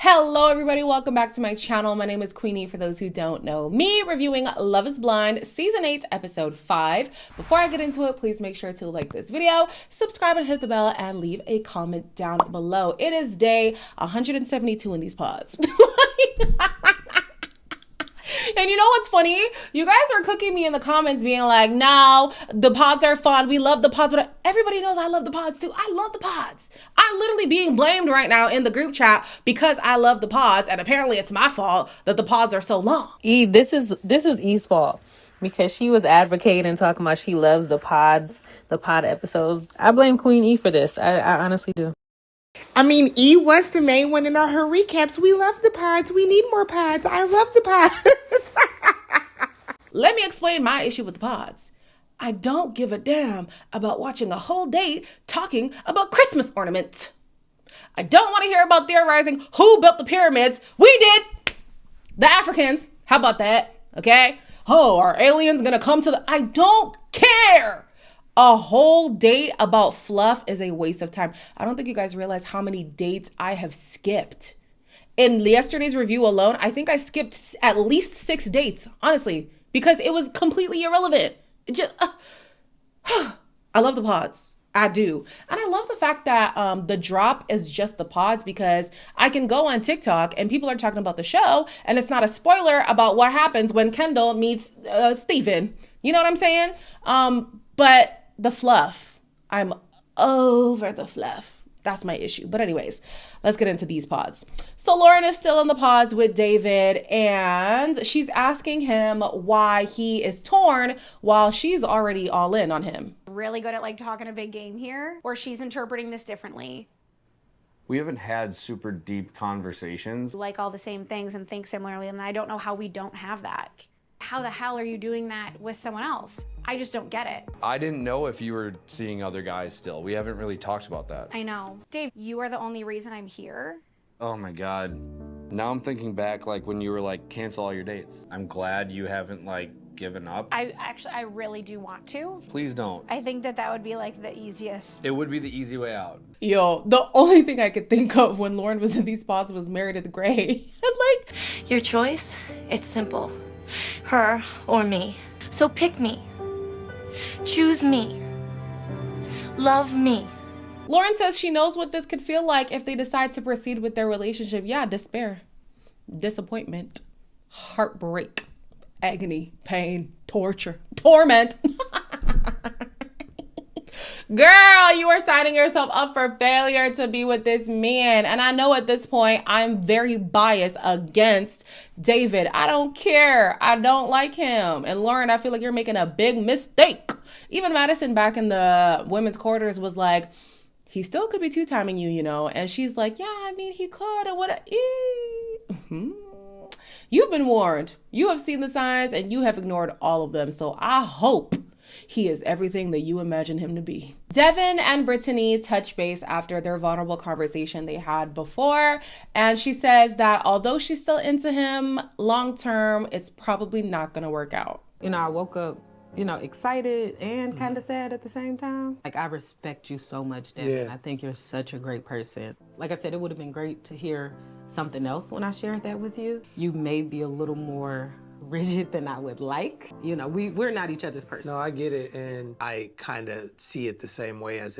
Hello everybody, welcome back to my channel. My name is Queenie for those who don't know me, reviewing Love is Blind Season 8, Episode 5. Before I get into it, please make sure to like this video, subscribe and hit the bell, and leave a comment down below. It is day 172 in these pods. And you know what's funny? You guys are cooking me in the comments being like, no, the pods are fun. We love the pods. But everybody knows I love the pods too. I love the pods. I'm literally being blamed right now in the group chat because I love the pods. And apparently it's my fault that the pods are so long. This is E's fault because she was advocating, talking about she loves the pods, the pod episodes. I blame Queen E for this. I honestly do. I mean, E was the main one in her recaps. We love the pods. We need more pods. I love the pods. Let me explain my issue with the pods. I don't give a damn about watching a whole date talking about Christmas ornaments. I don't want to hear about theorizing who built the pyramids. We did. The Africans. How about that? Okay. Oh, are aliens gonna come to the... I don't care. A whole date about fluff is a waste of time. I don't think you guys realize how many dates I have skipped. In yesterday's review alone, I think I skipped at least 6 dates, honestly, because it was completely irrelevant. It just, I love the pods. I do. And I love the fact that the drop is just the pods, because I can go on TikTok and people are talking about the show and it's not a spoiler about what happens when Kendall meets Steven. You know what I'm saying? But the fluff, I'm over the fluff. That's my issue. But anyways, let's get into these pods. So Lauren is still in the pods with David, and she's asking him why he is torn while she's already all in on him. Really good at like talking a big game here, or she's interpreting this differently. We haven't had super deep conversations. Like all the same things and think similarly, and I don't know how we don't have that. How the hell are you doing that with someone else? I just don't get it. I didn't know if you were seeing other guys still. We haven't really talked about that. I know. Dave, you are the only reason I'm here. Oh my God. Now I'm thinking back like when you were like, cancel all your dates. I'm glad you haven't like given up. I really do want to. Please don't. I think that would be like the easiest. It would be the easy way out. Yo, the only thing I could think of when Lauren was in these pods was Married at the Gray. Like, your choice, it's simple. Her or me. So pick me. Choose me. Love me. Lauren says she knows what this could feel like if they decide to proceed with their relationship. Yeah, despair, disappointment, heartbreak, agony, pain, torture, torment. Girl, you are signing yourself up for failure to be with this man. And I know at this point, I'm very biased against David. I don't care. I don't like him. And Lauren, I feel like you're making a big mistake. Even Madison back in the women's quarters was like, he still could be two-timing you, you know? And she's like, yeah, I mean, he could. And what? You've been warned. You have seen the signs and you have ignored all of them. So I hope he is everything that you imagine him to be. Devin and Brittany touch base after their vulnerable conversation they had before. And she says that although she's still into him, long term, it's probably not going to work out. You know, I woke up, excited and kind of sad at the same time. Like, I respect you so much, Devin. Yeah. I think you're such a great person. Like I said, it would have been great to hear something else when I shared that with you. You may be a little more rigid than I would like. We're not each other's person. No, I get it, and I kind of see it the same way as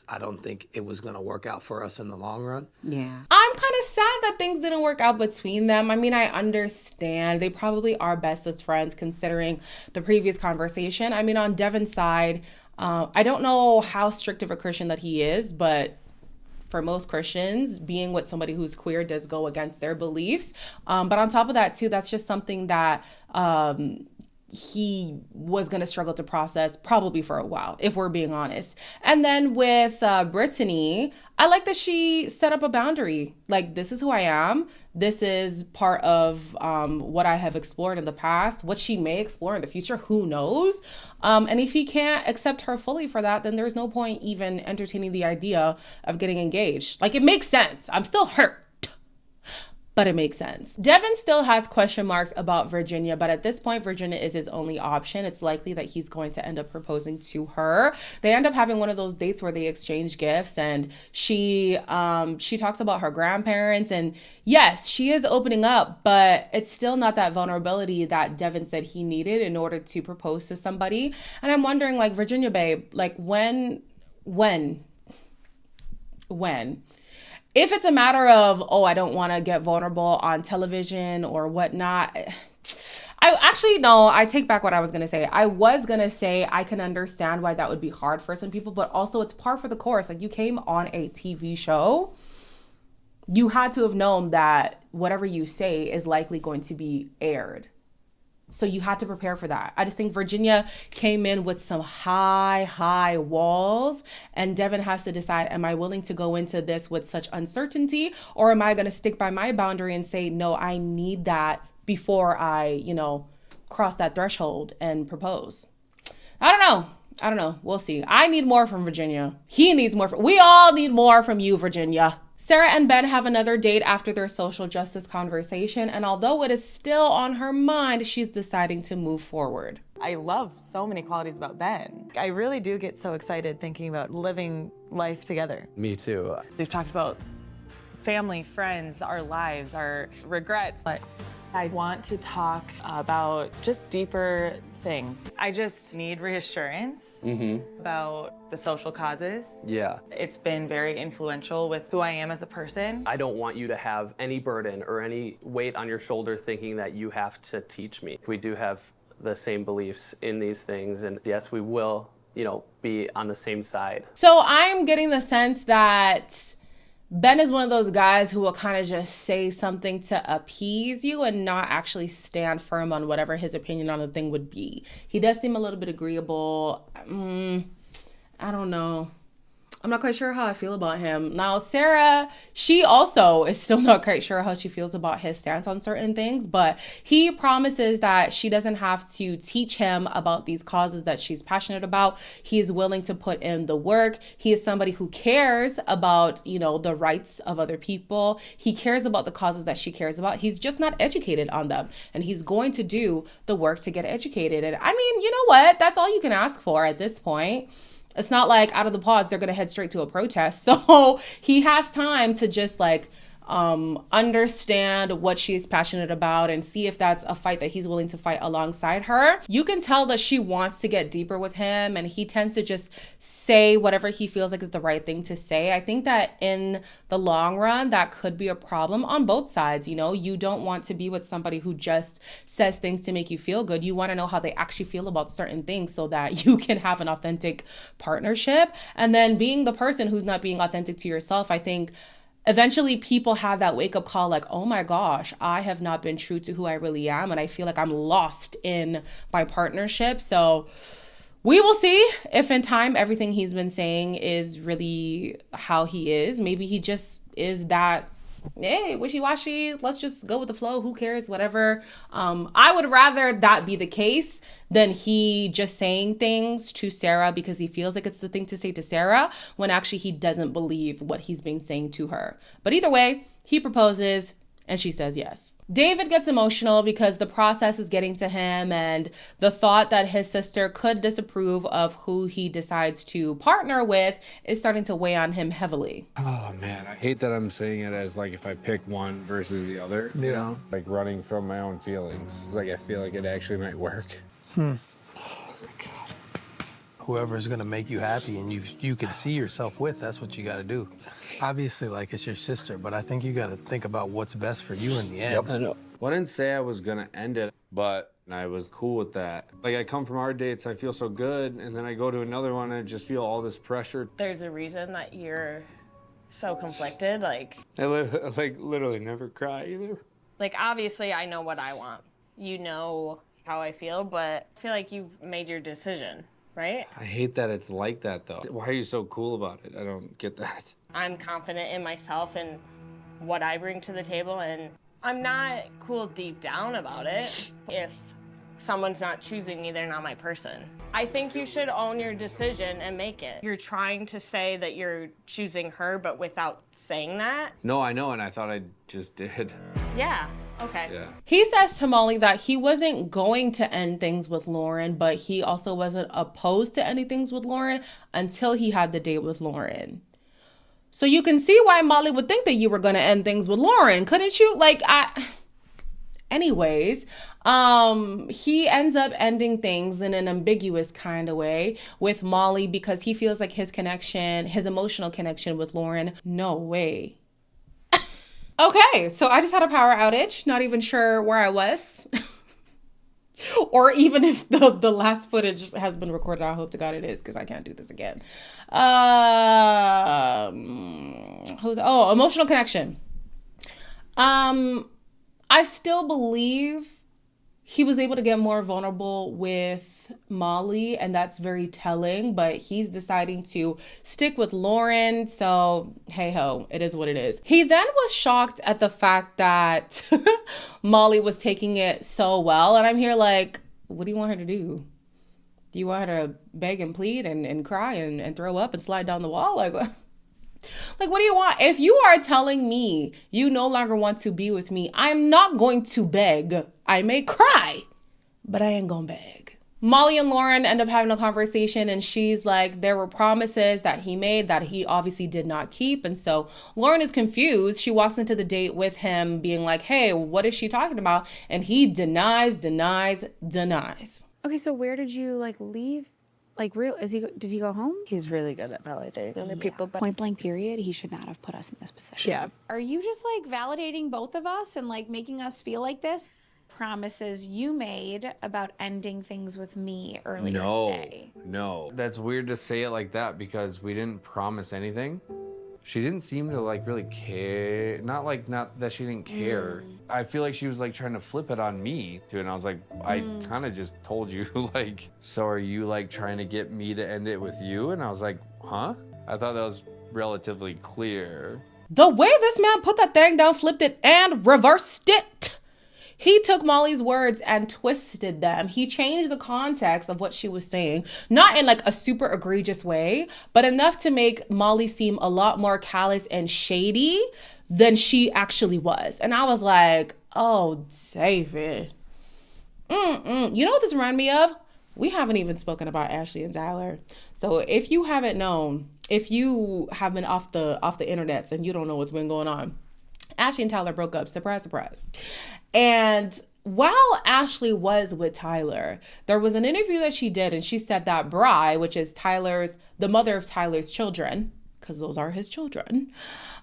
I don't think it was gonna work out for us in the long run. Yeah. I'm kind of sad that things didn't work out between them. I mean, I understand. They probably are bestest friends considering the previous conversation. I mean, on Devin's side, I don't know how strict of a Christian that he is, but for most Christians, being with somebody who's queer does go against their beliefs. But on top of that, too, that's just something that he was going to struggle to process probably for a while, if we're being honest. And then with Brittany, I like that she set up a boundary. Like, this is who I am. This is part of what I have explored in the past, what she may explore in the future, who knows? And if he can't accept her fully for that, then there's no point even entertaining the idea of getting engaged. Like, it makes sense. I'm still hurt. but it makes sense. Devin still has question marks about Virginia, but at this point, Virginia is his only option. It's likely that he's going to end up proposing to her. They end up having one of those dates where they exchange gifts, and she talks about her grandparents, and yes, she is opening up, but it's still not that vulnerability that Devin said he needed in order to propose to somebody. And I'm wondering, like, Virginia, babe, like, when? If it's a matter of, oh, I don't want to get vulnerable on television or whatnot, I take back what I was going to say. I was going to say I can understand why that would be hard for some people, but also it's par for the course. Like, you came on a TV show. You had to have known that whatever you say is likely going to be aired. So you had to prepare for that. I just think Virginia came in with some high walls, and Devin has to decide, am I willing to go into this with such uncertainty, or am I going to stick by my boundary and say, no, I need that before I, cross that threshold and propose? I don't know. We'll see. I need more from Virginia. He needs more. We all need more from you, Virginia. Sarah and Ben have another date after their social justice conversation, and although it is still on her mind, she's deciding to move forward. I love so many qualities about Ben. I really do get so excited thinking about living life together. Me too. We've talked about family, friends, our lives, our regrets. But I want to talk about just deeper things. I just need reassurance about the social causes. Yeah. It's been very influential with who I am as a person. I don't want you to have any burden or any weight on your shoulder thinking that you have to teach me. We do have the same beliefs in these things, and yes, we will, be on the same side. So I'm getting the sense that Ben is one of those guys who will kind of just say something to appease you and not actually stand firm on whatever his opinion on the thing would be. He does seem a little bit agreeable. I don't know. I'm not quite sure how I feel about him. Now, Sarah, she also is still not quite sure how she feels about his stance on certain things, but he promises that she doesn't have to teach him about these causes that she's passionate about. He is willing to put in the work. He is somebody who cares about, the rights of other people. He cares about the causes that she cares about. He's just not educated on them, and he's going to do the work to get educated. And I mean, you know what? That's all you can ask for at this point. It's not like out of the pods, they're going to head straight to a protest. So he has time to just understand what she's passionate about and see if that's a fight that he's willing to fight alongside her. You can tell that she wants to get deeper with him, and he tends to just say whatever he feels like is the right thing to say. I think that in the long run, that could be a problem on both sides. You don't want to be with somebody who just says things to make you feel good. You want to know how they actually feel about certain things so that you can have an authentic partnership. And then being the person who's not being authentic to yourself, I think eventually people have that wake-up call like, oh my gosh, I have not been true to who I really am, and I feel like I'm lost in my partnership. So we will see if in time everything he's been saying is really how he is. Maybe he just is that, hey, wishy-washy, let's just go with the flow, who cares, whatever. I would rather that be the case than he just saying things to Sarah because he feels like it's the thing to say to Sarah when actually he doesn't believe what he's been saying to her. But either way, he proposes and she says yes. David gets emotional because the process is getting to him, and the thought that his sister could disapprove of who he decides to partner with is starting to weigh on him heavily. Oh man, I hate that I'm saying it as like if I pick one versus the other, like running from my own feelings. It's like I feel like it actually might work. Oh my God. Whoever's gonna make you happy and you can see yourself with, that's what you gotta do. Obviously, it's your sister, but I think you gotta think about what's best for you in the end. Yep. I know. Well, I didn't say I was gonna end it, but I was cool with that. Like, I come from our dates, I feel so good, and then I go to another one and I just feel all this pressure. There's a reason that you're so conflicted, I literally never cry either. Obviously I know what I want. You know how I feel, but I feel like you've made your decision, right? I hate that it's like that, though. Why are you so cool about it? I don't get that. I'm confident in myself and what I bring to the table, and I'm not cool deep down about it. If someone's not choosing me, they're not my person. I think you should own your decision and make it. You're trying to say that you're choosing her, but without saying that. No, I know, and I thought I just did. Yeah, okay. Yeah. He says to Molly that he wasn't going to end things with Lauren, but he also wasn't opposed to ending things with Lauren until he had the date with Lauren. So you can see why Molly would think that you were going to end things with Lauren, couldn't you? Anyways, he ends up ending things in an ambiguous kind of way with Molly because he feels like his emotional connection with Lauren, no way. Okay, so I just had a power outage, not even sure where I was. Or even if the last footage has been recorded. I hope to God it is, because I can't do this again. Emotional connection. I still believe he was able to get more vulnerable with Molly, and that's very telling, but he's deciding to stick with Lauren, so hey ho, it is what it is. He then was shocked at the fact that Molly was taking it so well, and I'm here like, what do you want her to do? Do you want her to beg and plead and cry and throw up and slide down the wall? Like, what do you want? If you are telling me you no longer want to be with me, I'm not going to beg. I may cry, but I ain't gonna beg. Molly and Lauren end up having a conversation, and she's like, there were promises that he made that he obviously did not keep. And so Lauren is confused. She walks into the date with him being like, hey, what is she talking about? And he denies. Okay, so where did you leave? Did he go home? He's really good at validating other people, but Point blank period, he should not have put us in this position. Yeah. Are you just validating both of us and making us feel like this? Promises you made about ending things with me earlier today. No. That's weird to say it like that because we didn't promise anything. She didn't seem to really care. Not that she didn't care. I feel like she was trying to flip it on me too. And I was like, I kind of just told you so are you trying to get me to end it with you? And I was like, huh? I thought that was relatively clear. The way this man put that thing down, flipped it, and reversed it. He took Molly's words and twisted them. He changed the context of what she was saying, not in a super egregious way, but enough to make Molly seem a lot more callous and shady than she actually was. And I was like, oh, David. You know what this reminded me of? We haven't even spoken about Ashley and Tyler. So if you haven't known, if you have been off the internets and you don't know what's been going on, Ashley and Tyler broke up. Surprise, surprise. And while Ashley was with Tyler, there was an interview that she did, and she said that Bri, which is the mother of Tyler's children, because those are his children,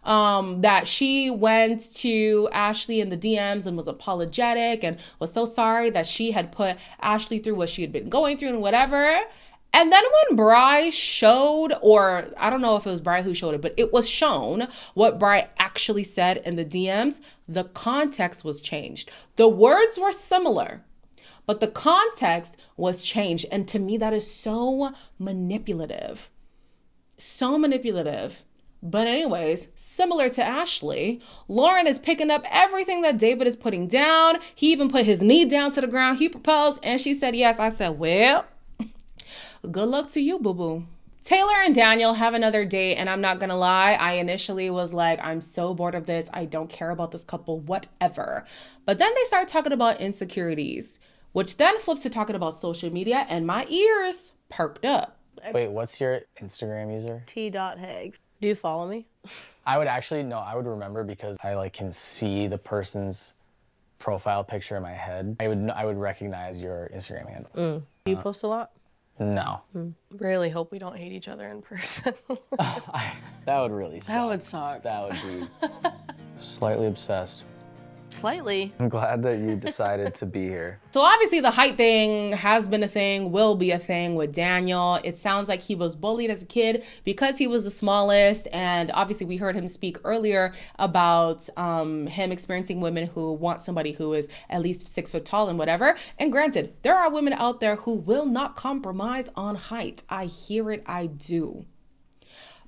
that she went to Ashley in the DMs and was apologetic and was so sorry that she had put Ashley through what she had been going through and whatever. And then when Bri showed, or I don't know if it was Bri who showed it, but it was shown what Bri actually said in the DMs, the context was changed. The words were similar, but the context was changed. And to me, that is so manipulative. So manipulative. But anyways, similar to Ashley, Lauren is picking up everything that David is putting down. He even put his knee down to the ground. He proposed, and she said yes. I said, well, good luck to you, boo-boo. Taylor and Daniel have another date, and I'm not gonna lie, I initially was like, I'm so bored of this. I don't care about this couple, whatever. But then they start talking about insecurities, which then flips to talking about social media, and my ears perked up. Wait, what's your Instagram user? T.Hags. Do you follow me? I would remember because I can see the person's profile picture in my head. I would recognize your Instagram handle. Do you post a lot? No. Really hope we don't hate each other in person. That would really suck. That would suck. That would be slightly obsessed. Slightly. I'm glad that you decided to be here. So obviously the height thing has been a thing, will be a thing with Daniel. It sounds like he was bullied as a kid because he was the smallest. And obviously we heard him speak earlier about him experiencing women who want somebody who is at least 6 foot tall and whatever. And granted, there are women out there who will not compromise on height. I hear it, I do.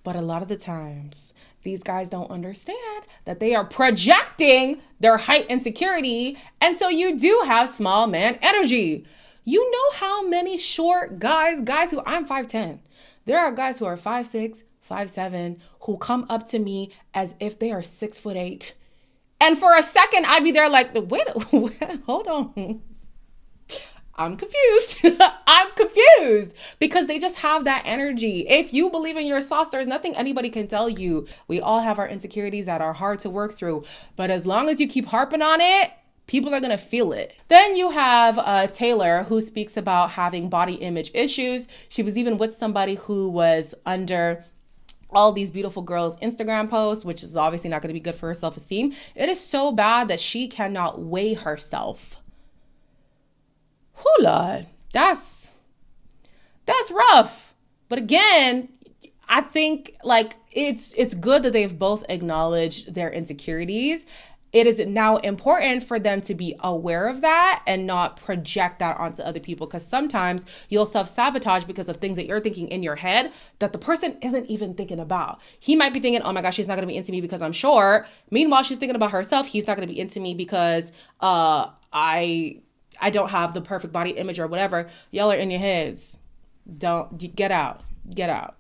But a lot of the times, these guys don't understand that they are projecting their height insecurity. And so you do have small man energy. You know how many short guys who, I'm 5'10". There are guys who are 5'6", 5'7", who come up to me as if they are 6'8". And for a second, I'd be there like, wait, hold on. I'm confused. I'm confused because they just have that energy. If you believe in your sauce, there's nothing anybody can tell you. We all have our insecurities that are hard to work through. But as long as you keep harping on it, people are going to feel it. Then you have Taylor, who speaks about having body image issues. She was even with somebody who was under all these beautiful girls' Instagram posts, which is obviously not going to be good for her self-esteem. It is so bad that she cannot weigh herself. Oh, Lord, that's rough. But again, I think like it's good that they've both acknowledged their insecurities. It is now important for them to be aware of that and not project that onto other people, because sometimes you'll self-sabotage because of things that you're thinking in your head that the person isn't even thinking about. He might be thinking, oh my gosh, she's not going to be into me because I'm short. Meanwhile, she's thinking about herself. He's not going to be into me because I don't have the perfect body image or whatever. Y'all are in your heads. Get out.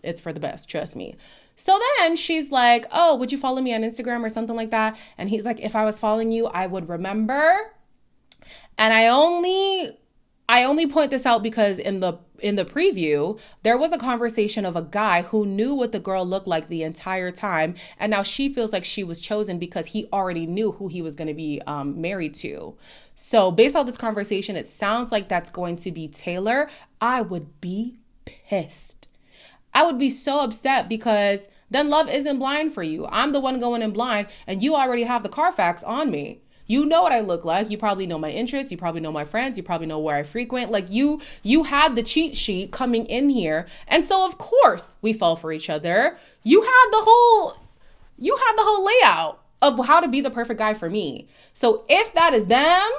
It's for the best. Trust me. So then she's like, oh, would you follow me on Instagram or something like that? And he's like, if I was following you, I would remember. And I only point this out because in the preview, there was a conversation of a guy who knew what the girl looked like the entire time. And now she feels like she was chosen because he already knew who he was going to be married to. So based on this conversation, it sounds like that's going to be Taylor. I would be pissed. I would be so upset because then love isn't blind for you. I'm the one going in blind and you already have the Carfax on me. You know what I look like. You probably know my interests. You probably know my friends. You probably know where I frequent. Like you had the cheat sheet coming in here. And so of course we fell for each other. You had the whole layout of how to be the perfect guy for me. So if that is them,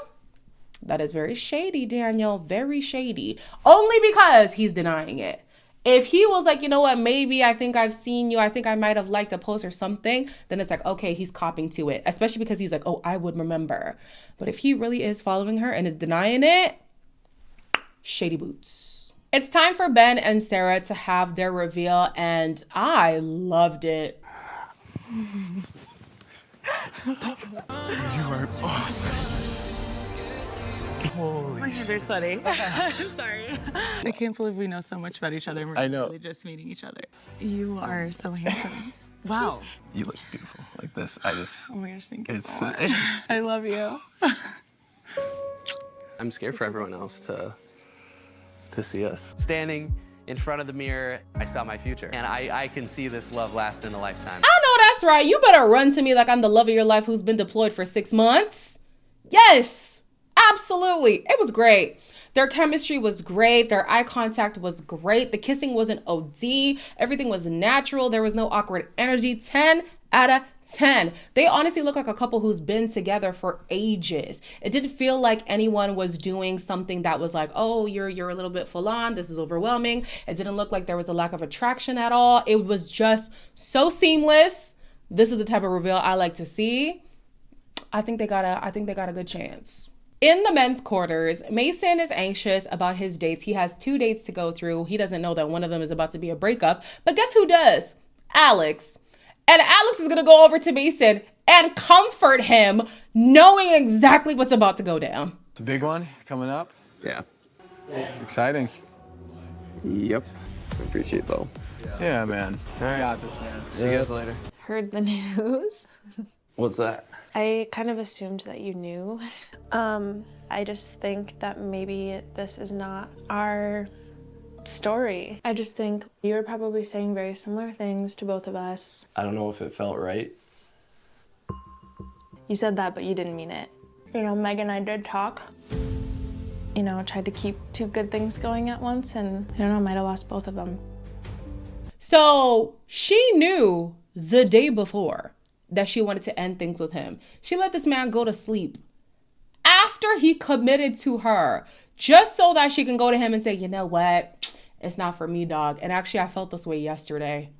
that is very shady, Daniel. Very shady. Only because he's denying it. If he was like, you know what, maybe I think I've seen you, I think I might have liked a post or something, then it's like, okay, he's copping to it, especially because he's like, oh, I would remember. But if he really is following her and is denying it, shady boots. It's time for Ben and Sarah to have their reveal, and I loved it. You are... Holy My hands are sweaty. I'm sorry. I can't believe we know so much about each other and we're really just meeting each other. You are so handsome. Wow. You look beautiful like this. Oh my gosh, thank you so much. I love you. I'm scared for everyone else to see us. Standing in front of the mirror, I saw my future. And I can see this love lasting a lifetime. I know that's right. You better run to me like I'm the love of your life who's been deployed for 6 months. Yes. Absolutely. It was great. Their chemistry was great. Their eye contact was great. The kissing wasn't OD. Everything was natural. There was no awkward energy. 10 out of 10. They honestly look like a couple who's been together for ages. It didn't feel like anyone was doing something that was like, oh, you're a little bit full on. This is overwhelming. It didn't look like there was a lack of attraction at all. It was just so seamless. This is the type of reveal I like to see. I think they got a good chance. In the men's quarters, Mason is anxious about his dates. He has 2 dates to go through. He doesn't know that one of them is about to be a breakup. But guess who does? Alex. And Alex is going to go over to Mason and comfort him, knowing exactly what's about to go down. It's a big one coming up. Yeah. It's exciting. Yep. I appreciate though. Yeah, man. I got this, man. See you guys later. Heard the news. What's that? I kind of assumed that you knew. I just think that maybe this is not our story. I just think you were probably saying very similar things to both of us. I don't know if it felt right. You said that, but you didn't mean it. You know, Meg and I did talk. You know, tried to keep 2 good things going at once, and I don't know, might have lost both of them. So she knew the day before that she wanted to end things with him. She let this man go to sleep after he committed to her, just so that she can go to him and say, you know what? It's not for me, dog. And actually, I felt this way yesterday.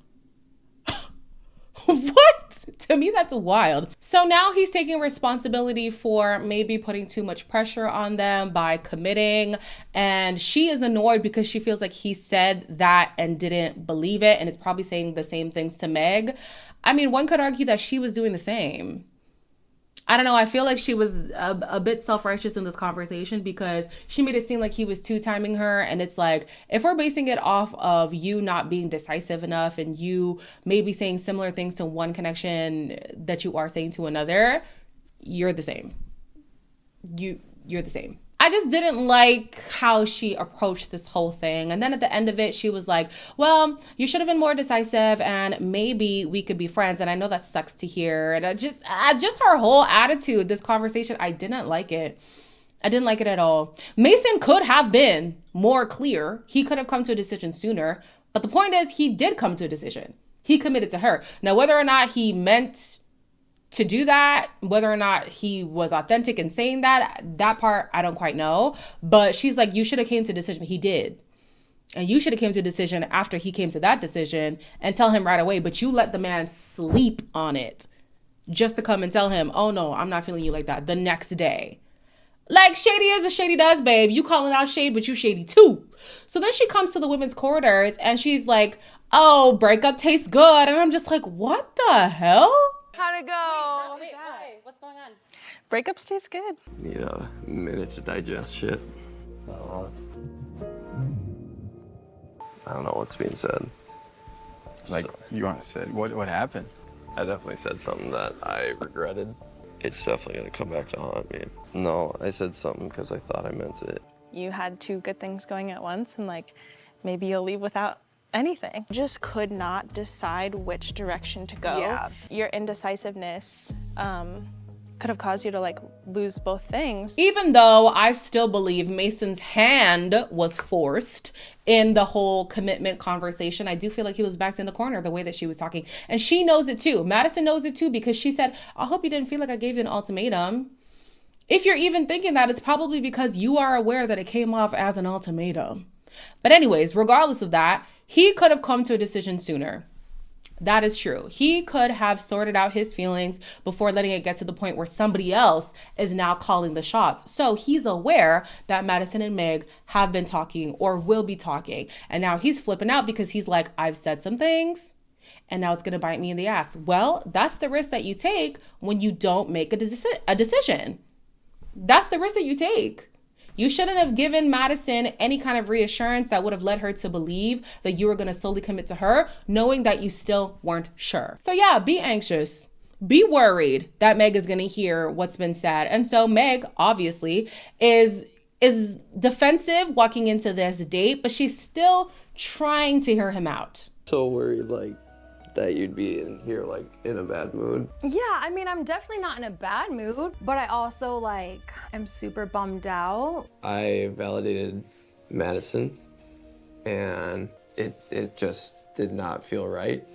What? To me, that's wild. So now he's taking responsibility for maybe putting too much pressure on them by committing. And she is annoyed because she feels like he said that and didn't believe it, and is probably saying the same things to Meg. I mean, one could argue that she was doing the same. I don't know. I feel like she was a bit self-righteous in this conversation because she made it seem like he was two-timing her. And it's like, if we're basing it off of you not being decisive enough and you maybe saying similar things to one connection that you are saying to another, you're the same. You're the same. I just didn't like how she approached this whole thing. And then at the end of it, she was like, well, you should have been more decisive and maybe we could be friends. And I know that sucks to hear. And just her whole attitude, this conversation, I didn't like it. I didn't like it at all. Mason could have been more clear. He could have come to a decision sooner. But the point is, he did come to a decision. He committed to her. Now, whether or not he meant to do that, whether or not he was authentic in saying that part, I don't quite know. But she's like, you should have came to a decision. He did. And you should have came to a decision after he came to that decision and tell him right away. But you let the man sleep on it just to come and tell him, oh no, I'm not feeling you like that the next day. Like, shady is as shady does, babe. You calling out shade, but you shady too. So then she comes to the women's quarters and she's like, oh, breakup tastes good. And I'm just like, what the hell? How'd it go? Wait, what's going on? Breakups taste good. Need a minute to digest shit. I don't know what's being said. Like, you want to say, what happened? I definitely said something that I regretted. It's definitely gonna come back to haunt me. No, I said something because I thought I meant it. You had two good things going at once, and like, maybe you'll leave without anything. Just could not decide which direction to go. Yeah. Your indecisiveness could have caused you to like lose both things. Even though I still believe Mason's hand was forced in the whole commitment conversation, I do feel like he was backed in the corner the way that she was talking. And she knows it too. Madison knows it too because she said, I hope you didn't feel like I gave you an ultimatum. If you're even thinking that, it's probably because you are aware that it came off as an ultimatum. But anyways, regardless of that, he could have come to a decision sooner. That is true. He could have sorted out his feelings before letting it get to the point where somebody else is now calling the shots. So he's aware that Madison and Meg have been talking or will be talking. And now he's flipping out because he's like, I've said some things and now it's going to bite me in the ass. Well, that's the risk that you take when you don't make a decision. That's the risk that you take. You shouldn't have given Madison any kind of reassurance that would have led her to believe that you were going to solely commit to her, knowing that you still weren't sure. So yeah, be anxious. Be worried that Meg is going to hear what's been said. And so Meg, obviously, is defensive walking into this date, but she's still trying to hear him out. So worried, like, that you'd be in here, like, in a bad mood. Yeah, I mean, I'm definitely not in a bad mood, but I also, like, am super bummed out. I validated Madison, and it just did not feel right.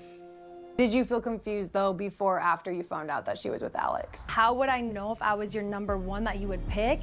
Did you feel confused, though, before or after you found out that she was with Alex? How would I know if I was your number one that you would pick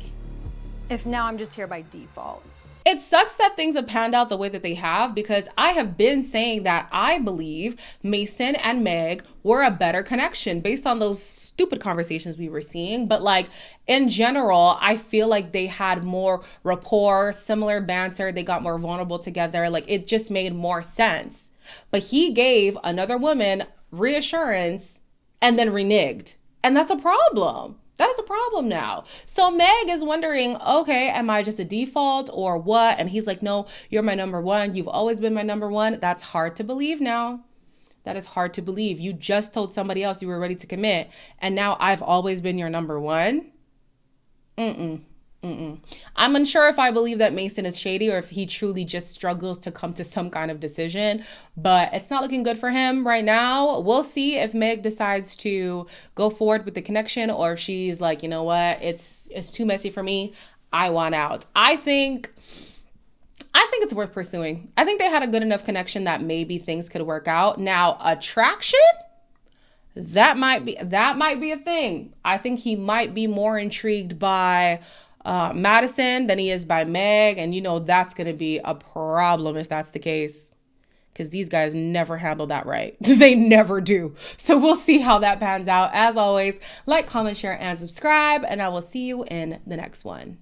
if now I'm just here by default? It sucks that things have panned out the way that they have because I have been saying that I believe Mason and Meg were a better connection based on those stupid conversations we were seeing. But like in general, I feel like they had more rapport, similar banter. They got more vulnerable together. Like it just made more sense. But he gave another woman reassurance and then reneged. And that's a problem. That is a problem now. So Meg is wondering, okay, am I just a default or what? And he's like, no, you're my number one. You've always been my number one. That's hard to believe now. That is hard to believe. You just told somebody else you were ready to commit. And now I've always been your number one. I'm unsure if I believe that Mason is shady or if he truly just struggles to come to some kind of decision, but it's not looking good for him right now. We'll see if Meg decides to go forward with the connection or if she's like, you know what, it's too messy for me. I want out. I think it's worth pursuing. I think they had a good enough connection that maybe things could work out. Now, attraction? That might be a thing. I think he might be more intrigued by Madison than he is by Meg. And you know, that's going to be a problem if that's the case. because these guys never handle that right. They never do. So we'll see how that pans out. As always, like, comment, share, and subscribe, and I will see you in the next one.